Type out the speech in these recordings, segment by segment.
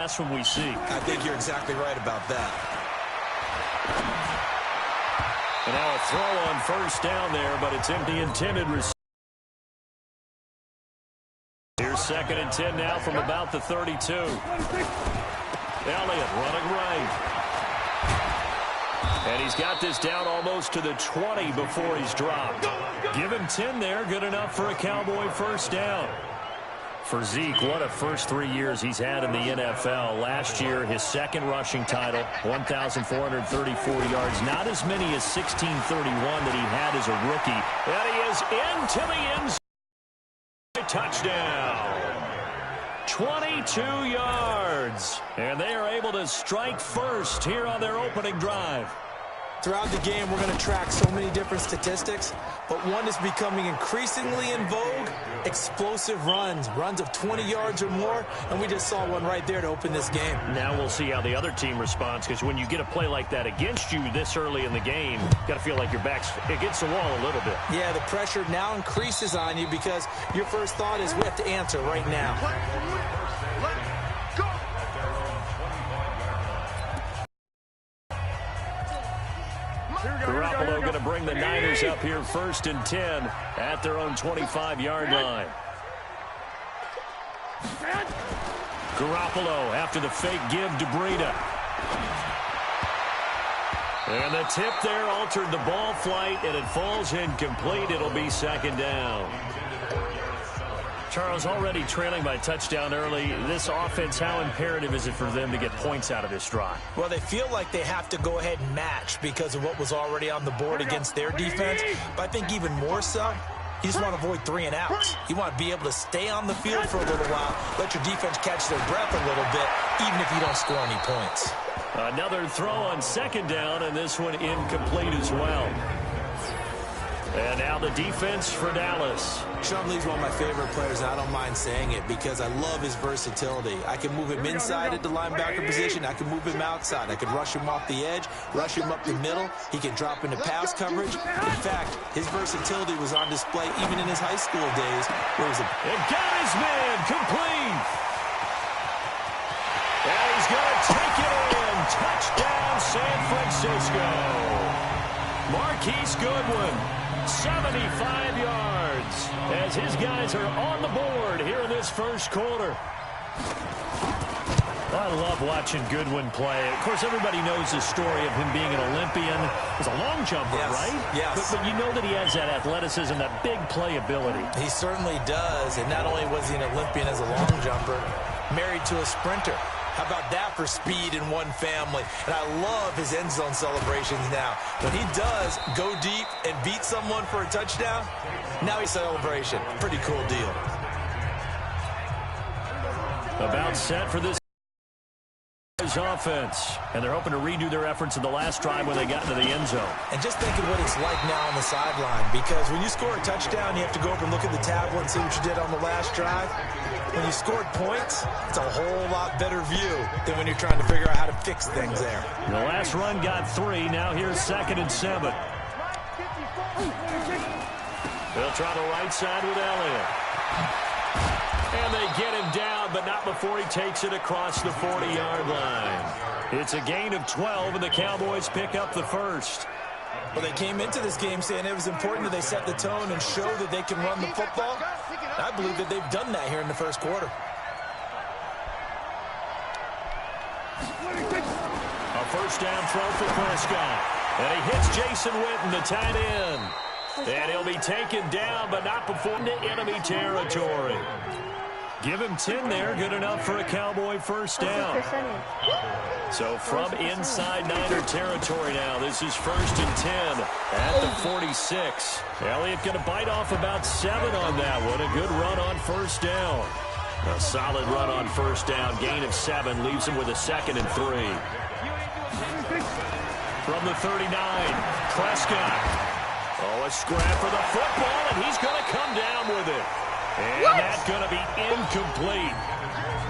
That's what we see. I think you're exactly right about that. And now a throw on first down there, but it's empty intended. Here's 2nd and 10 now from about the 32. Elliott running right. And he's got this down almost to the 20 before he's dropped. Give him 10 there. Good enough for a Cowboy first down. For Zeke, what a first 3 years he's had in the NFL. Last year, his 2nd rushing title, 1,434 yards. Not as many as 1,631 that he had as a rookie. And he is into the end zone. Touchdown. 22 yards. And they are able to strike first here on their opening drive. Throughout the game, we're going to track so many different statistics, but one is becoming increasingly in vogue: explosive runs of 20 yards or more, and we just saw one right there to open this game. Now we'll see how the other team responds, because when you get a play like that against you this early in the game, you got to feel like your back's against the wall a little bit. Yeah, the pressure now increases on you because your first thought is we have to answer right now. Garoppolo going to bring the Niners up here 1st and 10 at their own 25-yard line. Garoppolo after the fake give to Breida. And the tip there altered the ball flight, and it falls incomplete. It'll be 2nd down. Charles, already trailing by touchdown early. This offense, how imperative is it for them to get points out of this drive? Well, they feel like they have to go ahead and match because of what was already on the board against their defense. But I think even more so, you just want to avoid 3 and outs. You want to be able to stay on the field for a little while, let your defense catch their breath a little bit, even if you don't score any points. Another throw on 2nd down, and this one incomplete as well. And now the defense for Dallas. Sean Lee's one of my favorite players, and I don't mind saying it because I love his versatility. I can move him inside at the linebacker position. I can move him outside. I can rush him off the edge, rush him up the middle. He can drop into pass coverage. In fact, his versatility was on display even in his high school days. Where was it? And got his man complete. And he's going to take it in. Touchdown, San Francisco. Marquise Goodwin. 75 yards as his guys are on the board here in this first quarter. I love watching Goodwin play. Of course, everybody knows the story of him being an Olympian. He's a long jumper, yes, right? Yes. But you know that he has that athleticism, that big playability. He certainly does. And not only was he an Olympian as a long jumper, married to a sprinter. How about that for speed in one family? And I love his end zone celebrations now. When he does go deep and beat someone for a touchdown, now he's celebration. Pretty cool deal. About set for this offense. And they're hoping to redo their efforts in the last drive when they got into the end zone. And just think of what it's like now on the sideline. Because when you score a touchdown, you have to go over and look at the tablet and see what you did on the last drive. When you scored points, it's a whole lot better view than when you're trying to figure out how to fix things there. The last run got 3. Now here's 2nd and 7. They'll try the right side with Elliott. And they get him down, but not before he takes it across the 40-yard line. It's a gain of 12, and the Cowboys pick up the first. Well, they came into this game saying it was important that they set the tone and show that they can run the football. I believe that they've done that here in the first quarter. A first down throw for Prescott. And he hits Jason Witten, the tight end. And he'll be taken down, but not before into enemy territory. Give him 10 there. Good enough for a Cowboy first down. So from inside Niner territory now, this is 1st and 10 at the 46. Elliott going to bite off about 7 on that one. A good run on first down. A solid run on first down. Gain of 7 leaves him with a 2nd and 3. From the 39, Prescott. Oh, a scrap for the football, and he's going to come down with it. And that's going to be incomplete.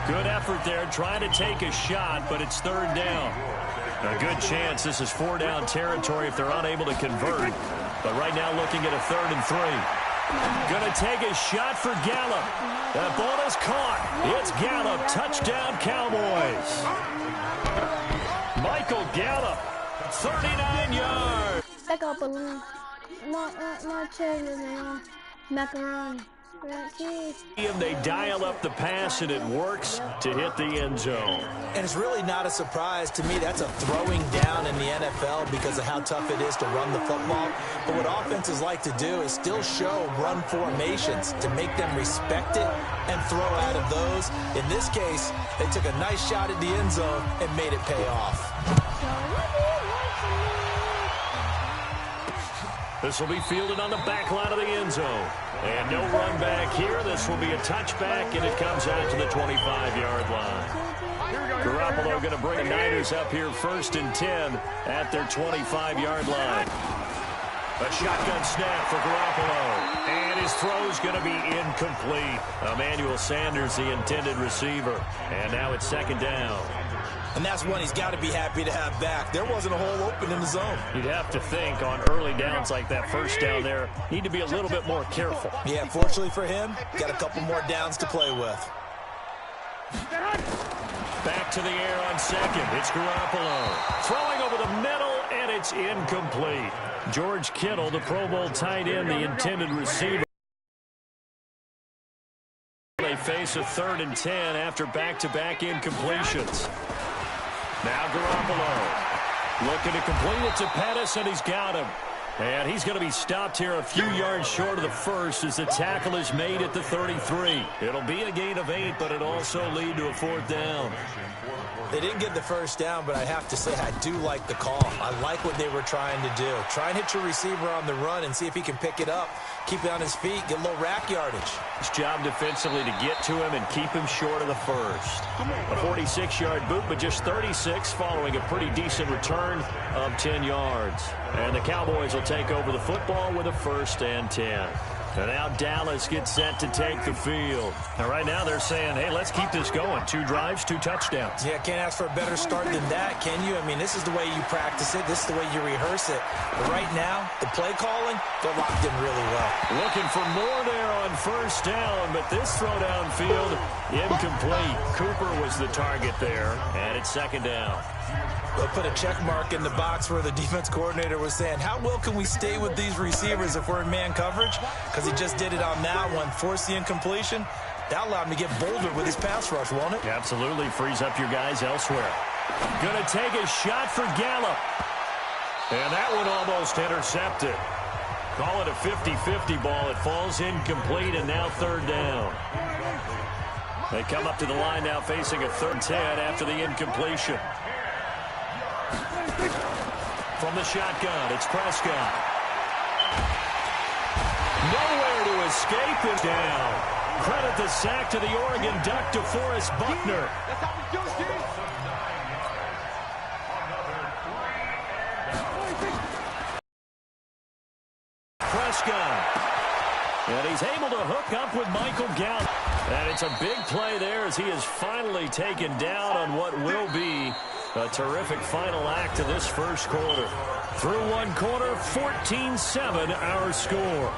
Good effort there, trying to take a shot, but it's 3rd down. A good chance this is 4-down territory if they're unable to convert. But right now looking at a 3rd and 3. Gonna take a shot for Gallup. That ball is caught. It's Gallup. Touchdown, Cowboys. Michael Gallup, 39 yards. Like a balloon. Not cherry, macaroni. They dial up the pass, and it works to hit the end zone. And it's really not a surprise to me. That's a throwing down in the NFL because of how tough it is to run the football. But what offenses like to do is still show run formations to make them respect it and throw out of those. In this case, they took a nice shot at the end zone and made it pay off. This will be fielded on the back line of the end zone. And no run back here. This will be a touchback, and it comes out to the 25-yard line. Garoppolo going to bring the Niners up here 1st and 10 at their 25-yard line. A shotgun snap for Garoppolo. And his throw's going to be incomplete. Emmanuel Sanders, the intended receiver. And now it's 2nd down. And that's one he's got to be happy to have back. There wasn't a hole open in the zone. You'd have to think on early downs like that 1st down there, need to be a little bit more careful. Yeah, fortunately for him, got a couple more downs to play with. Back to the air on 2nd. It's Garoppolo. Throwing over the middle, and it's incomplete. George Kittle, the Pro Bowl tight end, the intended receiver. They face a 3rd and 10 after back-to-back incompletions. Now Garoppolo looking to complete it to Pettis, and he's got him. And he's going to be stopped here a few yards short of the first as the tackle is made at the 33. It'll be a gain of 8, but it'll also lead to a 4th down. They didn't get the 1st down, but I have to say I do like the call. I like what they were trying to do. Try and hit your receiver on the run and see if he can pick it up, keep it on his feet, get a little rack yardage. It's job defensively to get to him and keep him short of the first. A 46-yard boot, but just 36 following a pretty decent return of 10 yards. And the Cowboys will take over the football with a 1st and 10. And now Dallas gets set to take the field. And right now they're saying, hey, let's keep this going. 2 drives, 2 touchdowns. Yeah, can't ask for a better start than that, can you? I mean, this is the way you practice it. This is the way you rehearse it. But right now, the play calling, they're locked in really well. Looking for more there on 1st down, but this throw downfield, incomplete. Cooper was the target there, and it's 2nd down. They'll put a check mark in the box where the defense coordinator was saying, how well can we stay with these receivers if we're in man coverage? Because he just did it on that one, forced the incompletion. That allowed him to get bolder with his pass rush, won't it? Absolutely, frees up your guys elsewhere. Going to take a shot for Gallup. And that one almost intercepted. Call it a 50-50 ball. It falls incomplete, and now 3rd down. They come up to the line now facing a 3rd and 10 after the incompletion. From the shotgun, it's Prescott. Nowhere to escape and down. Credit the sack to the Oregon Duck, DeForest Buckner. Prescott. And he's able to hook up with Michael Gallup. And it's a big play there as he is finally taken down on what will be a terrific final act to this 1st quarter. Through 1 quarter, 14-7 our score.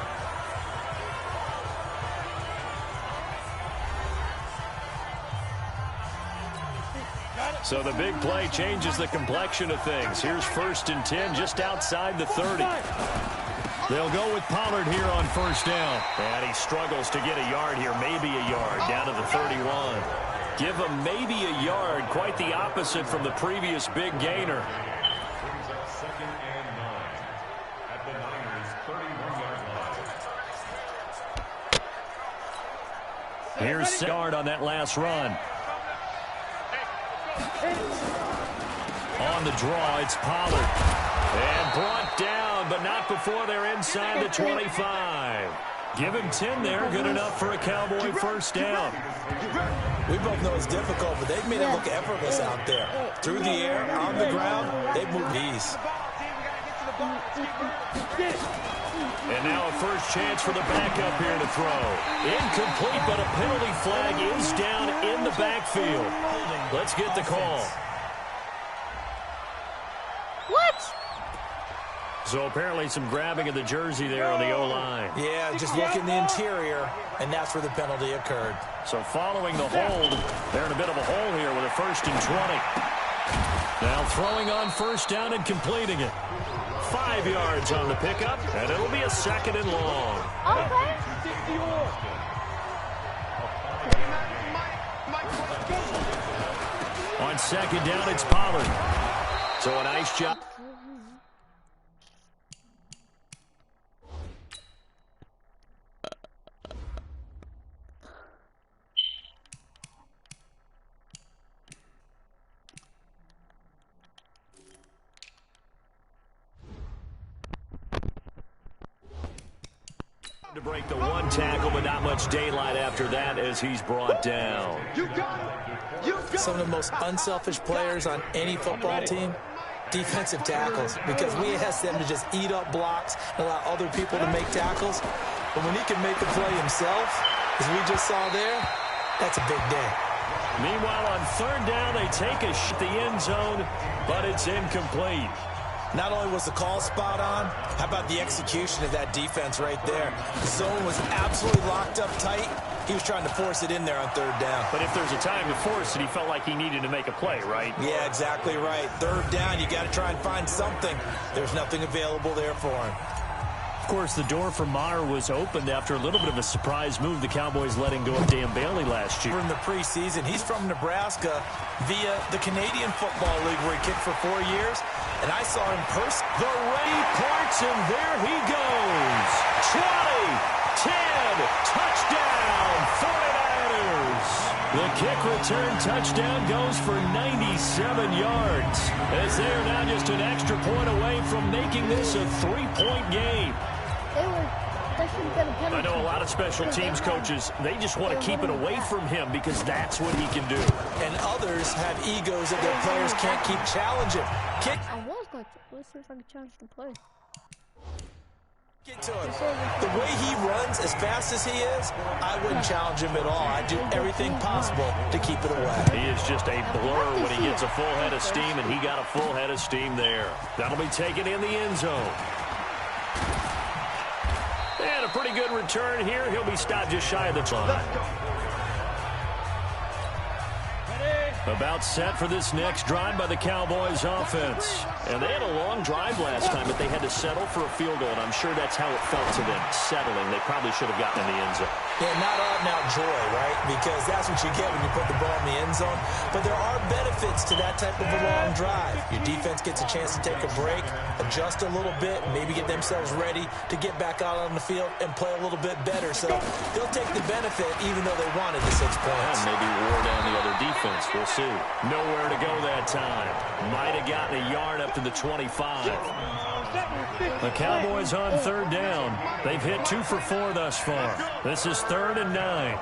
So the big play changes the complexion of things. Here's 1st and 10 just outside the 30. They'll go with Pollard here on 1st down. And he struggles to get a yard here, maybe a yard, down to the 31. Give him maybe a yard, quite the opposite from the previous big gainer. Here's yard on that last run. On the draw, it's Pollard. And brought down, but not before they're inside the 25. Give him 10 there, good enough for a Cowboy 1st down. We both know it's difficult, but they've made it look effortless out there. Through the air, on the ground, they've moved ease. And now a 1st chance for the backup here to throw. Incomplete, but a penalty flag is down in the backfield. Let's get the call. What? So apparently some grabbing of the jersey there on the O-line. Yeah, just look in the interior, and that's where the penalty occurred. So following the hold, they're in a bit of a hole here with a 1st and 20. Now throwing on 1st down and completing it. 5 yards on the pickup, and it'll be a 2nd and long. Okay. On 2nd down, it's Pollard. So a nice job. To break the 1 tackle, but not much daylight after that as he's brought down. Some of the most unselfish players on any football team, defensive tackles, because we ask them to just eat up blocks and allow other people to make tackles. But when he can make a play himself, as we just saw there, that's a big day. Meanwhile, on 3rd down, they take a shot at the end zone, but it's incomplete. Not only was the call spot on, how about the execution of that defense right there? The zone was absolutely locked up tight. He was trying to force it in there on 3rd down. But if there's a time to force it, he felt like he needed to make a play, right? Yeah, exactly right. 3rd down, you got to try and find something. There's nothing available there for him. Of course, the door for Maher was opened after a little bit of a surprise move. The Cowboys letting go of Dan Bailey last year. In the preseason, he's from Nebraska via the Canadian Football League where he kicked for 4 years. And I saw him personally. The ready parts, and there he goes. 20, 10, touchdown, 49ers. The kick return touchdown goes for 97 yards. As they are now just an extra point away from making this a 3-point game. I know a lot of special teams coaches, they just want to keep it away from him because that's what he can do. And others have egos that their players can't keep challenging. I was going to. Let's see if I can challenge the play. Get to him. The way he runs, as fast as he is, I wouldn't challenge him at all. I'd do everything possible to keep it away. He is just a blur when he gets a full head of steam, and he got a full head of steam there. That'll be taken in the end zone. And a pretty good return here. He'll be stopped just shy of the line. About set for this next drive by the Cowboys offense. And they had a long drive last time, but they had to settle for a field goal, and I'm sure that's how it felt to them, settling. They probably should have gotten in the end zone. Yeah, not out-and-out joy, right? Because that's what you get when you put the ball in the end zone. But there are benefits to that type of a long drive. Your defense gets a chance to take a break, adjust a little bit, maybe get themselves ready to get back out on the field and play a little bit better. So they'll take the benefit even though they wanted the 6 points. And maybe wore down the other defense. We'll see. Nowhere to go that time. Might have gotten a yard up to the 25. The Cowboys on 3rd down. They've hit 2 for 4 thus far. This is 3rd and 9.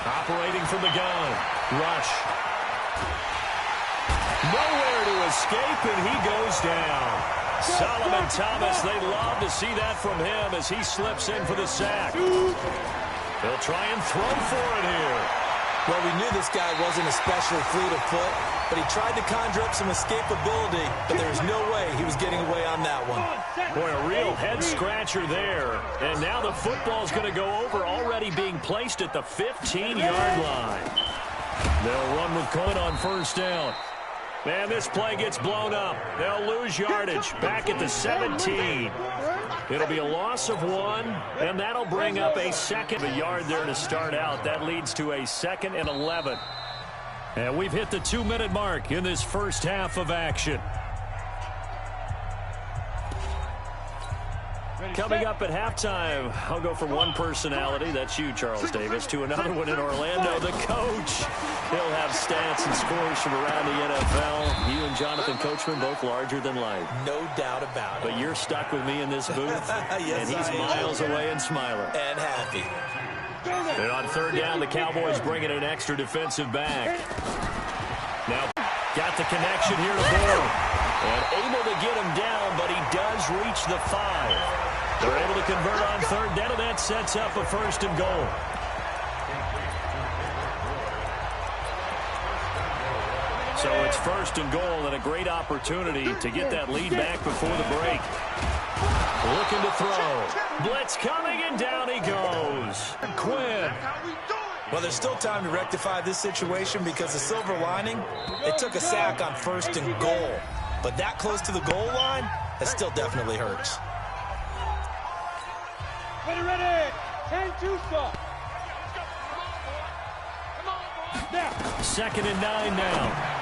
Operating from the gun. Rush. Nowhere to escape, and he goes down. Solomon Thomas, they love to see that from him as he slips in for the sack. He'll try and throw for it here. Well, we knew this guy wasn't especially fleet of foot, but he tried to conjure up some escapability, but there's no way he was getting away on that one. Boy, a real head-scratcher there. And now the football's going to go over, already being placed at the 15-yard line. They'll run with Cohen on 1st down. And this play gets blown up. They'll lose yardage back at the 17. It'll be a loss of 1, and that'll bring up a 2nd. A yard there to start out. That leads to a 2nd and 11. And we've hit the 2-minute mark in this first half of action. Coming up at halftime, I'll go from one personality, that's you, Charles Davis, to another one in Orlando, the coach. He'll have stats and scores from around the NFL. You and Jonathan Coachman, both larger than life. No doubt about it. But you're stuck with me in this booth, yes, and he's miles away and smiling. And happy. And on 3rd down, the Cowboys bringing an extra defensive back. Now, got the connection here to Bourne. And able to get him down, but he does reach the 5. They're able to convert on 3rd down, and that sets up a 1st and goal. So it's 1st and goal and a great opportunity to get that lead back before the break. Looking to throw. Blitz coming, and down he goes. Quinn. Well, there's still time to rectify this situation because the silver lining, it took a sack on 1st and goal. But that close to the goal line, that still definitely hurts. Ready. 10-2 stop. 2nd and 9 now.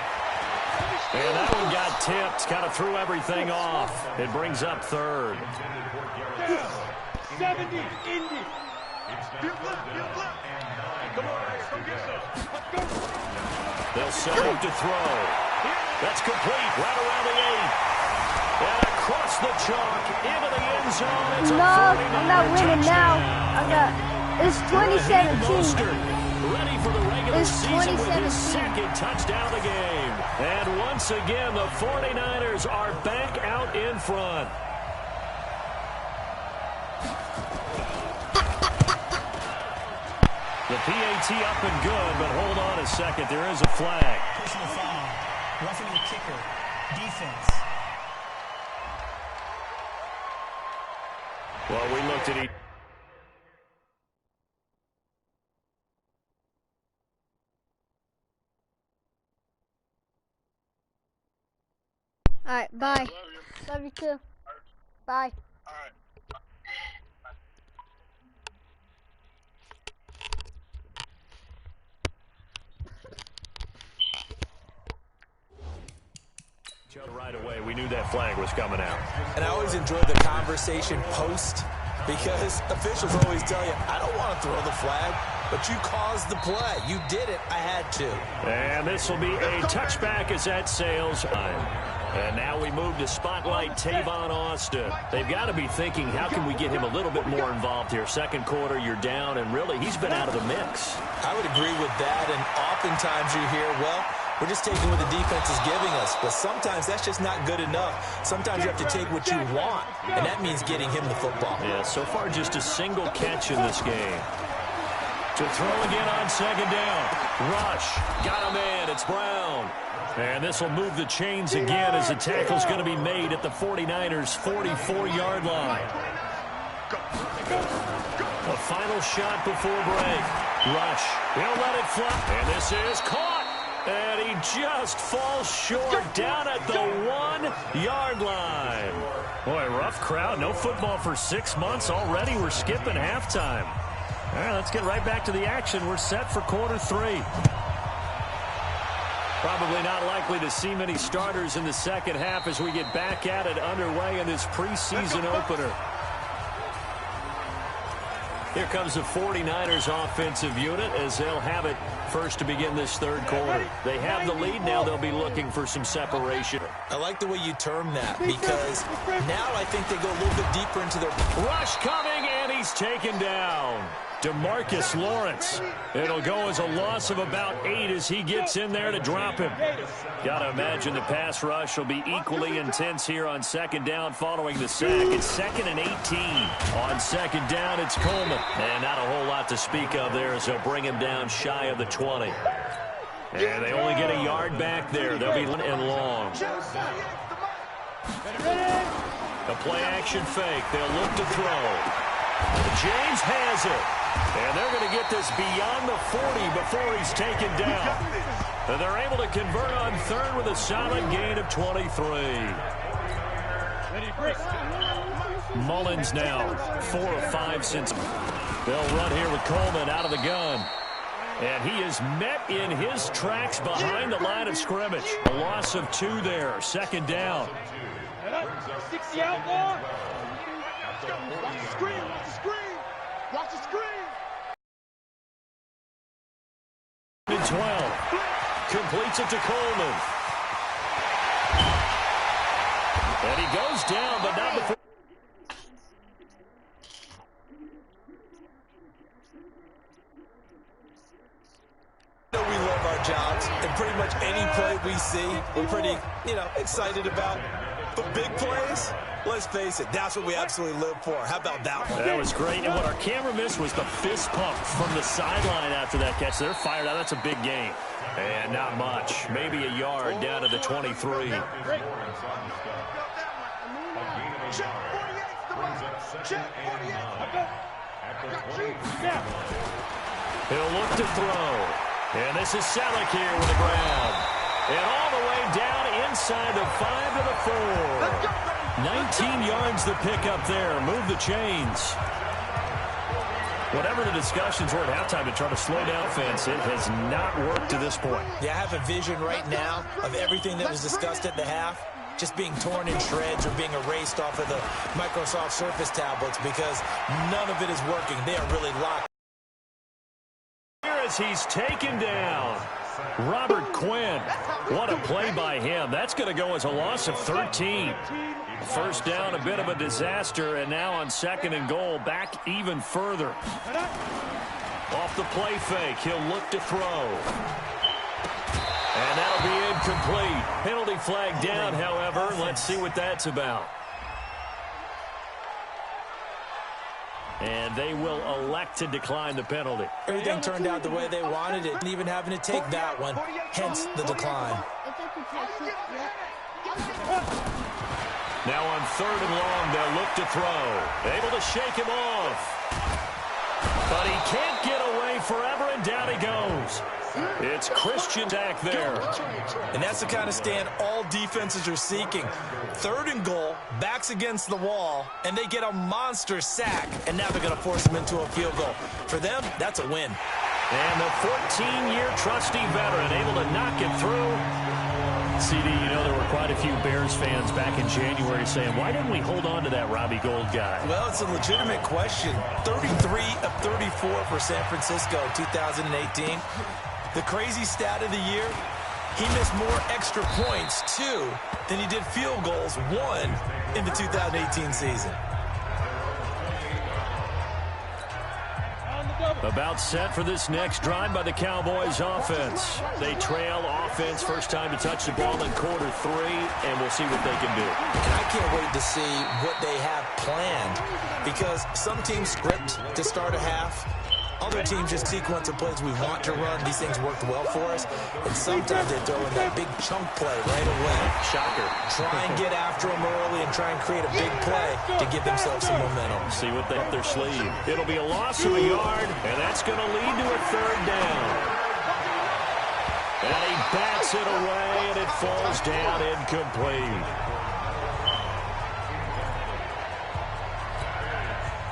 And that one got tipped, kind of threw everything off. It brings up 3rd. 70, Indy. They'll set up to throw. That's complete, right around the 8. And across the chalk, into the end zone. It's No, I'm not winning now. It's 2017. Ready for the regular It's season with his 2017. 2nd touchdown of the game. And once again, the 49ers are back out in front. The PAT up and good, but hold on a second. There is a flag. Personal foul. Roughing the kicker. Defense. Well, we looked at each. Alright, bye. Love you too. Bye. Right away, we knew that flag was coming out. And I always enjoy the conversation post because officials always tell you, I don't want to throw the flag, but you caused the play. You did it. I had to. And this will be a touchback as that sails. And now we move to spotlight Tavon Austin. They've got to be thinking, how can we get him a little bit more involved here? 2nd quarter, you're down, and really, he's been out of the mix. I would agree with that, and oftentimes you hear, well, we're just taking what the defense is giving us, but sometimes that's just not good enough. Sometimes you have to take what you want, and that means getting him the football. Yeah, so far just a single catch in this game. To throw again on 2nd down. Rush. Got him in. It's Brown. And this will move the chains again as the tackle's going to be made at the 49ers' 44-yard line. A final shot before break. Rush. He'll let it fly. And this is caught. And he just falls short down at the 1-yard line. Boy, rough crowd. No football for 6 months already. We're skipping halftime. All right, let's get right back to the action. We're set for quarter 3. Probably not likely to see many starters in the 2nd half as we get back at it underway in this preseason opener. Here comes the 49ers offensive unit as they'll have it first to begin this 3rd quarter. They have the lead. Now they'll be looking for some separation. I like the way you term that because now I think they go a little bit deeper into their... Rush coming, and he's taken down. DeMarcus Lawrence. It'll go as a loss of about 8 as he gets in there to drop him. Got to imagine the pass rush will be equally intense here on 2nd down following the sack. It's 2nd and 18. On 2nd down, it's Coleman. And not a whole lot to speak of there as they'll bring him down shy of the 20. And they only get a yard back there. They'll be and long. A play-action fake. They'll look to throw. James has it. And they're going to get this beyond the 40 before he's taken down. And they're able to convert on 3rd with a solid gain of 23. Mullins now 4 of 5 since. They'll run here with Coleman out of the gun. And he is met in his tracks behind the line of scrimmage. A loss of 2 there. 2nd down. 60 out more. Watch the screen. Watch the screen. Watch the screen. 12. Completes it to Coleman. And he goes down, but not before. We love our jobs, and pretty much any play we see, we're pretty, excited about. But big plays, let's face it, that's what we absolutely live for. How about that one? That was great. And what our camera missed was the fist pump from the sideline after that catch. They're fired out. That's a big game. And not much. Maybe a yard down to the 23. He'll look to throw. And this is Selleck here with the ground. And all the way down inside the 5 to the 4. 19 yards the pick up there. Move the chains. Whatever the discussions were at halftime to try to slow down offense, it has not worked to this point. Yeah, I have a vision right now of everything that was discussed at the half just being torn in shreds or being erased off of the Microsoft Surface tablets because none of it is working. They are really locked. Here as he's taken down. Robert Quinn. What a play by him. That's going to go as a loss of 13. First down, a bit of a disaster, and now on 2nd and goal, back even further. Off the play fake, he'll look to throw. And that'll be incomplete. Penalty flag down, however. Let's see what that's about. And they will elect to decline the penalty. Everything turned out the way they wanted it, and even having to take that one, hence the decline. Now on 3rd and long, they'll look to throw. Able to shake him off. But he can't get away forever, and down he goes. It's Christian back there. And that's the kind of stand all defenses are seeking. 3rd and goal, backs against the wall, and they get a monster sack, and now they're going to force him into a field goal. For them, that's a win. And the 14-year trusty veteran able to knock it through. CD, you know, there were quite a few Bears fans back in January saying, why didn't we hold on to that Robbie Gould guy? Well, it's a legitimate question. 33 of 34 for San Francisco 2018. The crazy stat of the year, he missed more extra points, 2, than he did field goals, 1, in the 2018 season. About set for this next drive by the Cowboys offense. They trail offense, first time to touch the ball in quarter 3, and we'll see what they can do. And I can't wait to see what they have planned, because some teams script to start a half. Other teams just sequence of plays we want to run. These things worked well for us. And sometimes they throw in that big chunk play right away. Shocker. Try and get after them early and try and create a big play to give themselves some momentum. See what they have up their sleeve. It'll be a loss of a yard, and that's going to lead to a 3rd down. And he bats it away, and it falls down incomplete.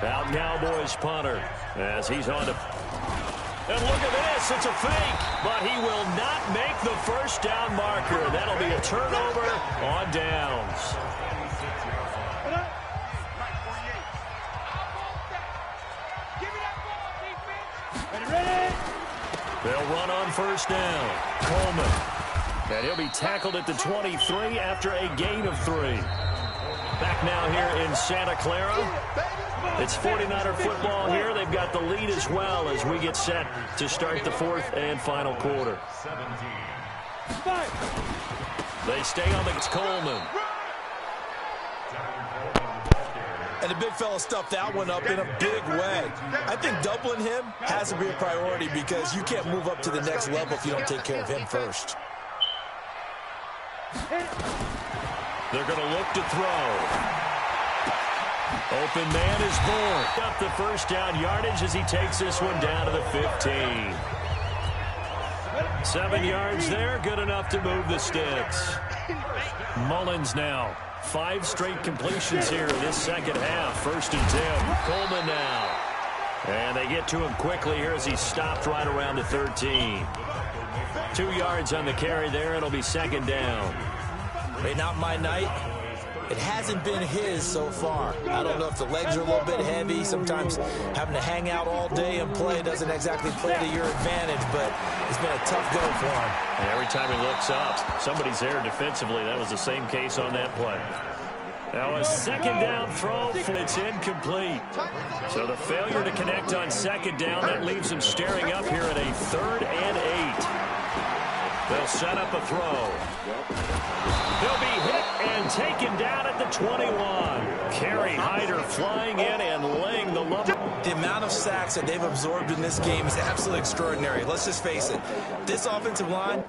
Out Cowboys punter as he's on to. And look at this, it's a fake, but he will not make the first down marker. That'll be a turnover on downs. They'll run on first down. Coleman. And he'll be tackled at the 23 after a gain of 3. Back now here in Santa Clara. It's 49er football here. They've got the lead as well as we get set to start the 4th and final quarter. They stay on the Coleman. And the big fella stuffed that one up in a big way. I think doubling him has to be a priority because you can't move up to the next level if you don't take care of him first. They're going to look to throw. Open man is born. Up the first down yardage as he takes this one down to the 15. 7 yards there, good enough to move the sticks. Mullins now. 5 straight completions here in this second half. 1st and 10. Coleman now. And they get to him quickly here as he stopped right around the 13. 2 yards on the carry there. It'll be 2nd down. Hey, not my night. It hasn't been his so far. I don't know if the legs are a little bit heavy. Sometimes having to hang out all day and play doesn't exactly play to your advantage, but it's been a tough go for him. And every time he looks up, somebody's there defensively. That was the same case on that play. Now a 2nd down throw, it's incomplete. So the failure to connect on 2nd down, that leaves him staring up here at a 3rd and 8. They'll set up a throw. They'll be hit and taken down at the 21. Kerry Hyder flying in and laying the lumber. The amount of sacks that they've absorbed in this game is absolutely extraordinary. Let's just face it. This offensive line...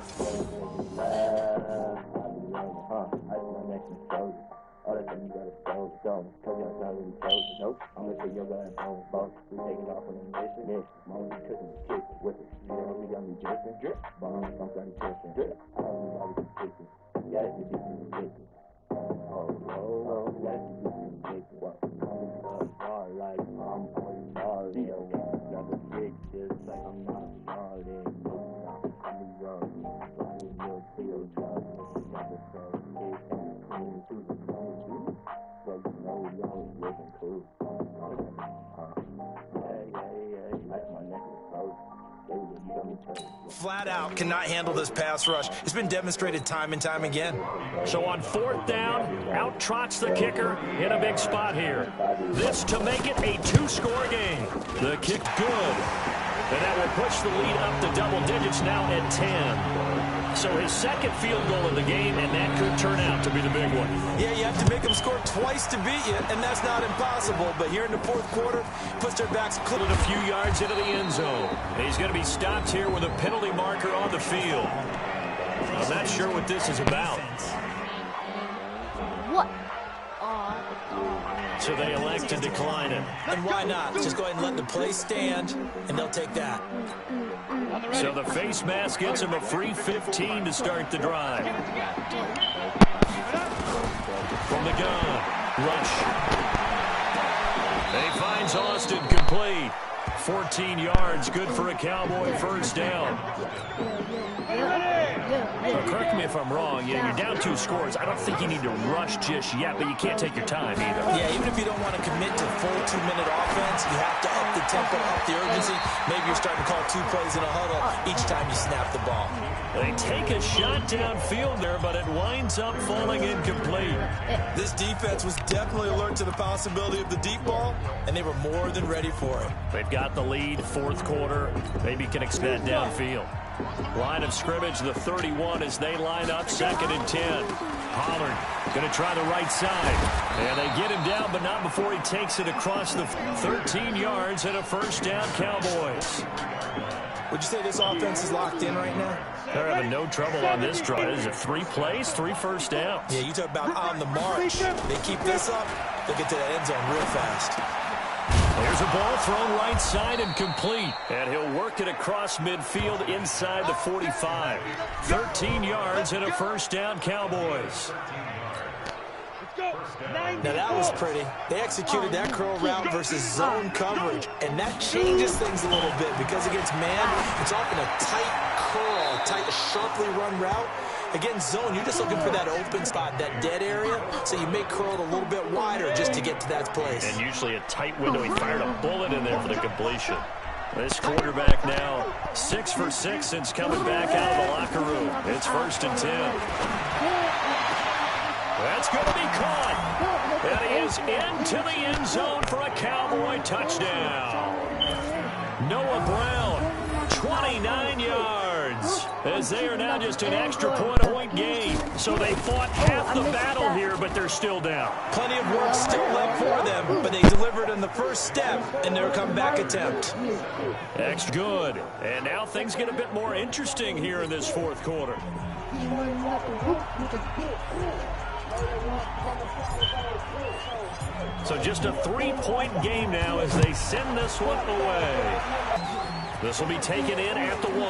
flat out cannot handle this pass rush. It's been demonstrated time and time again. So on 4th down, out trots the kicker in a big spot here. This to make it a 2-score game. The kick good. And that will push the lead up to double digits now at 10. So his second field goal of the game, and that could turn out to be the big one. Yeah, you have to make them score twice to beat you, and that's not impossible. But here in the 4th quarter, puts their backs clear. A few yards into the end zone. And he's going to be stopped here with a penalty marker on the field. I'm not sure what this is about. What? So they elect to decline it. And why not? Just go ahead and let the play stand, and they'll take that. So the face mask gets him a free 15 to start the drive. From the gun, rush. He finds Austin complete. 14 yards, good for a Cowboy first down. Correct me if I'm wrong. You're down 2 scores. I don't think you need to rush just yet, but you can't take your time either. Yeah, even if you don't want to commit to full 2-minute offense, you have to up the tempo, up the urgency. Maybe you're starting to call 2 plays in a huddle each time you snap the ball. They take a shot downfield there, but it winds up falling incomplete. This defense was definitely alert to the possibility of the deep ball, and they were more than ready for it. They've got the lead, 4th quarter. Maybe can expand downfield. Line of scrimmage, the 31 as they line up, 2nd and 10. Pollard going to try the right side. And they get him down, but not before he takes it across the 13 yards and a first down, Cowboys. Would you say this offense is locked in right now? They're having no trouble on this drive. Is it 3 plays, 3 first downs? Yeah, you talk about on the march. They keep this up, they'll get to that end zone real fast. There's a ball thrown right side and complete. And he'll work it across midfield inside the 45. 13 yards and a first down, Cowboys. Now that was pretty. They executed that curl route versus zone coverage, and that changes things a little bit because against man, it's often a tight curl, tight, sharply run route. Against zone, you're just looking for that open spot, that dead area, so you may curl it a little bit wider just to get to that place. And usually a tight window. He fired a bullet in there for the completion. This quarterback now 6 for 6 since coming back out of the locker room. It's 1st and 10. That's going to be caught. And he is into the end zone for a Cowboy touchdown. Noah Brown, 29 yards, as they are now just an extra point game. So they fought half the battle here, but they're still down. Plenty of work still left for them, but they delivered in the first step in their comeback attempt. Extra good. And now things get a bit more interesting here in this 4th quarter. So just a 3-point game now as they send this one away. This will be taken in at the 1.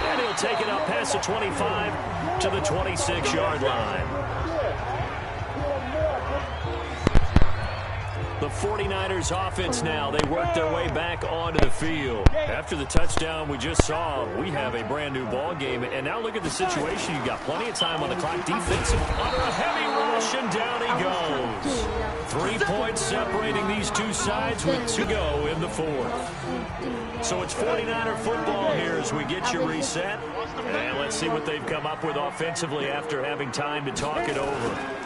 And he'll take it up past the 25 to the 26-yard line. The 49ers offense now, they work their way back onto the field. After the touchdown we just saw, we have a brand new ball game. And now look at the situation. You've got plenty of time on the clock. Defensive under a heavy rush, and down he goes. 3 points separating these two sides with 2 to go in the 4th. So it's 49er football here as we get you reset. And let's see what they've come up with offensively after having time to talk it over.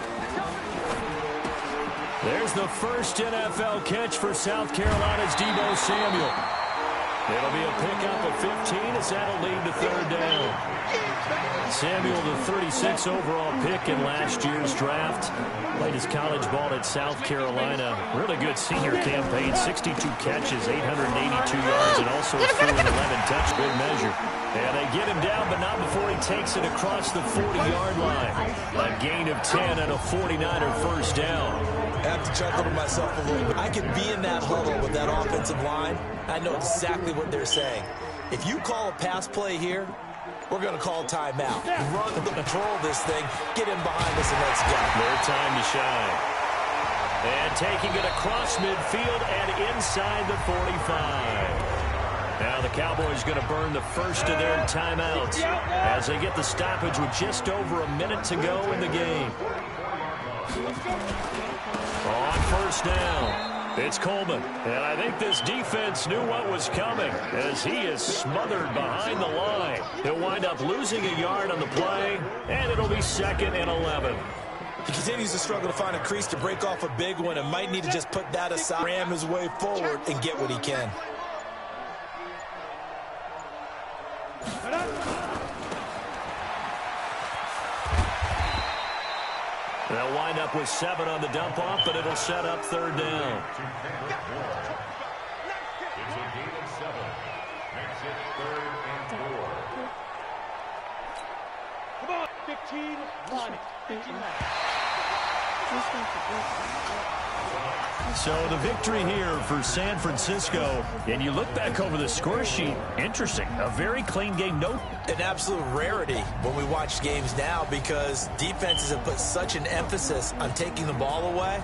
There's the first NFL catch for South Carolina's Deebo Samuel. It'll be a pickup of 15 as that'll lead to third down. Samuel, the 36 overall pick in last year's draft. Played his college ball at South Carolina. Really good senior campaign. 62 catches, 882 yards, and also threw an 11 touch. Good measure. And they get him down, but not before he takes it across the 40-yard line. A gain of 10 and a 49er first down. I have to chuckle to myself a little bit. I can be in that huddle with that offensive line. I know exactly what they're saying. If you call a pass play here, we're going to call timeout. Run the patrol this thing, get him behind us, and let's go. Their time to shine. And taking it across midfield and inside the 45. Now the Cowboys going to burn the first of their timeouts as they get the stoppage with just over a minute to go in the game. On first down, it's Coleman. And I think this defense knew what was coming as he is smothered behind the line. He'll wind up losing a yard on the play, and it'll be 2nd and 11. He continues to struggle to find a crease to break off a big one and might need to just put that aside, ram his way forward, and get what he can. They'll wind up with 7 on the dump off, but it'll set up third down. It's a gain of 7. Makes it 3rd and 4. Come on, 15, 1, 15 So the victory here for San Francisco, and you look back over the score sheet, interesting, a very clean game. No, an absolute rarity when we watch games now because defenses have put such an emphasis on taking the ball away.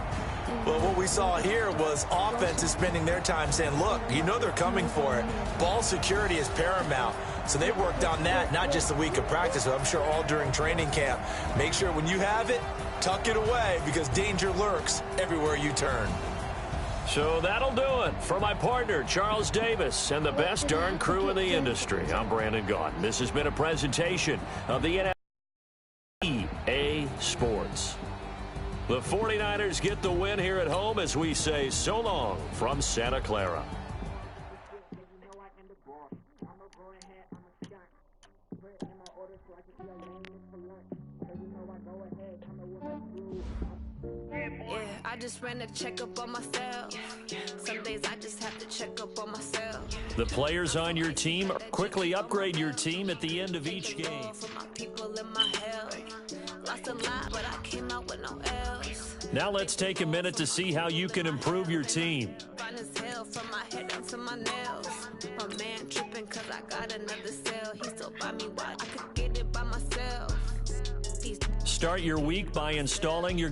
But what we saw here was offenses spending their time saying, look, you know they're coming for it. Ball security is paramount. So they worked on that, not just a week of practice, but I'm sure all during training camp. Make sure when you have it, tuck it away because danger lurks everywhere you turn. So that'll do it for my partner, Charles Davis, and the best darn crew in the industry. I'm Brandon Gaudin. This has been a presentation of the NFL EA Sports. The 49ers get the win here at home as we say so long from Santa Clara. I just ran a checkup on myself. Some days I just have to check up on myself. The players on your team quickly upgrade your team at the end of each game. For my people in my health. Lost a lot, but I came out with no else. Now let's take a minute to see how you can improve your team. Fine as hell from my head down to my nails. My man tripping cause I got another cell. He still buy me why I could get it by myself. Start your week by installing your